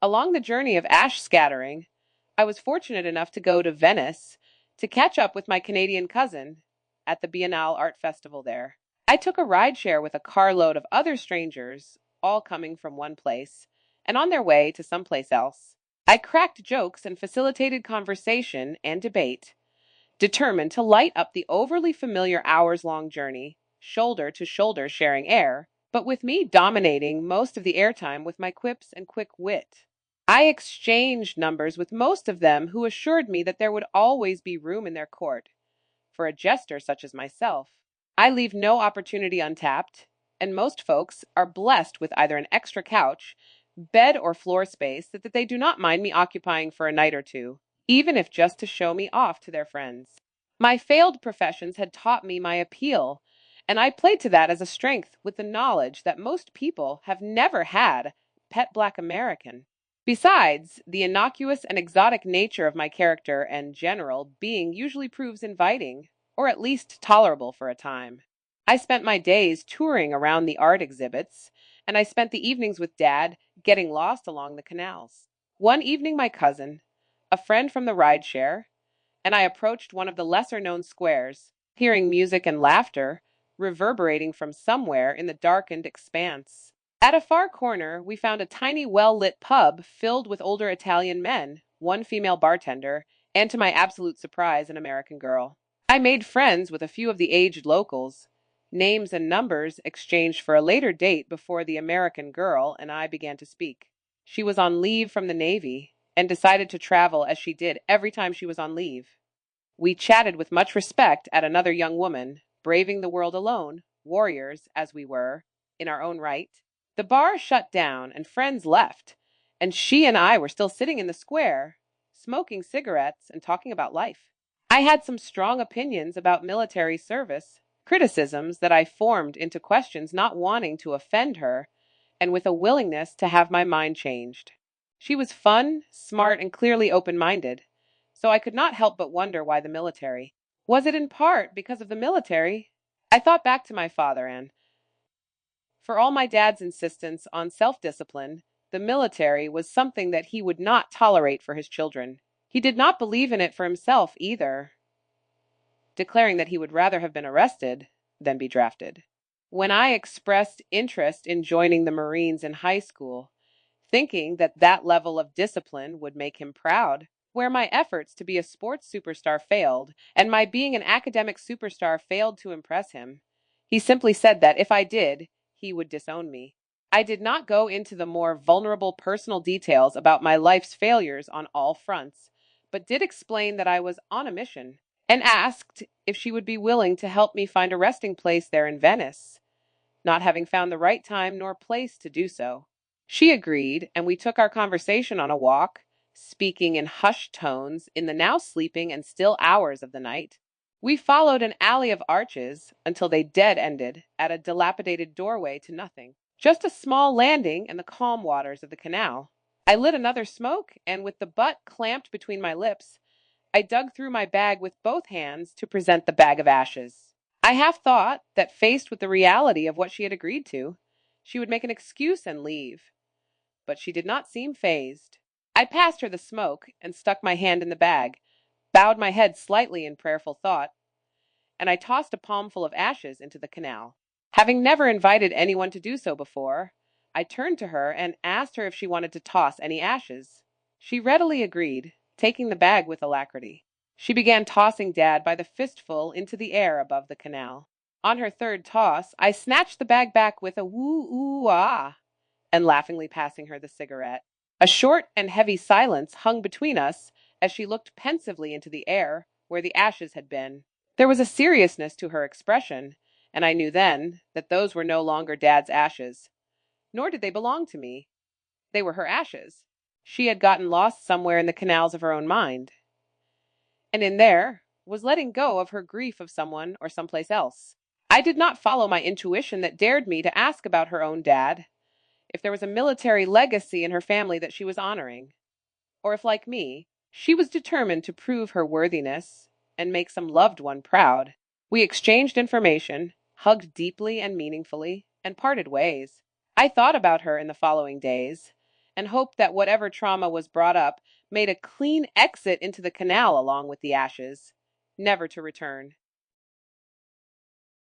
Along the journey of ash scattering, I was fortunate enough to go to Venice to catch up with my Canadian cousin at the Biennale Art Festival there. I took a rideshare with a carload of other strangers, all coming from one place and on their way to someplace else. I cracked jokes and facilitated conversation and debate, determined to light up the overly familiar hours long journey, shoulder to shoulder sharing air, but with me dominating most of the airtime with my quips and quick wit. I exchanged numbers with most of them who assured me that there would always be room in their court for a jester such as myself. I leave no opportunity untapped, and most folks are blessed with either an extra couch, bed, or floor space that they do not mind me occupying for a night or two, even if just to show me off to their friends. My failed professions had taught me my appeal, and I played to that as a strength with the knowledge that most people have never had pet black American. Besides, the innocuous and exotic nature of my character and general being usually proves inviting, or at least tolerable for a time. I spent my days touring around the art exhibits, and I spent the evenings with Dad getting lost along the canals. One evening, my cousin, a friend from the rideshare, and I approached one of the lesser known squares, hearing music and laughter reverberating from somewhere in the darkened expanse. At a far corner, we found a tiny, well lit pub filled with older Italian men, one female bartender, and to my absolute surprise, an American girl. I made friends with a few of the aged locals, names and numbers exchanged for a later date before the American girl and I began to speak. She was on leave from the Navy and decided to travel as she did every time she was on leave. We chatted with much respect at another young woman, braving the world alone, warriors, as we were, in our own right. The bar shut down and friends left, and she and I were still sitting in the square, smoking cigarettes and talking about life. I had some strong opinions about military service, criticisms that I formed into questions, not wanting to offend her, and with a willingness to have my mind changed. She was fun, smart, and clearly open minded, so I could not help but wonder why the military. Was it in part because of the military? I thought back to my father, and, for all my dad's insistence on self discipline, the military was something that he would not tolerate for his children. He did not believe in it for himself either, declaring that he would rather have been arrested than be drafted. When I expressed interest in joining the Marines in high school, thinking that that level of discipline would make him proud, where my efforts to be a sports superstar failed, and my being an academic superstar failed to impress him, he simply said that if I did, he would disown me. I did not go into the more vulnerable personal details about my life's failures on all fronts, but did explain that I was on a mission, and asked if she would be willing to help me find a resting place there in Venice, not having found the right time nor place to do so. She agreed, and we took our conversation on a walk, speaking in hushed tones in the now sleeping and still hours of the night. We followed an alley of arches until they dead ended at a dilapidated doorway to nothing, just a small landing in the calm waters of the canal. I lit another smoke, and with the butt clamped between my lips, I dug through my bag with both hands to present the bag of ashes. I half thought that, faced with the reality of what she had agreed to, she would make an excuse and leave, but she did not seem fazed. I passed her the smoke and stuck my hand in the bag, bowed my head slightly in prayerful thought, and I tossed a palmful of ashes into the canal. Having never invited anyone to do so before, I turned to her and asked her if she wanted to toss any ashes. She readily agreed, taking the bag with alacrity. She began tossing Dad by the fistful into the air above the canal. On her third toss, I snatched the bag back with a woo-oo-ah, and laughingly passing her the cigarette. A short and heavy silence hung between us as she looked pensively into the air where the ashes had been. There was a seriousness to her expression, and I knew then that those were no longer Dad's ashes, nor did they belong to me. They were her ashes. She had gotten lost somewhere in the canals of her own mind, and in there was letting go of her grief of someone or someplace else. I did not follow my intuition that dared me to ask about her own dad, if there was a military legacy in her family that she was honoring, or if, like me, she was determined to prove her worthiness and make some loved one proud. We exchanged information, hugged deeply and meaningfully, and parted ways. I thought about her in the following days, and hoped that whatever trauma was brought up made a clean exit into the canal along with the ashes, never to return.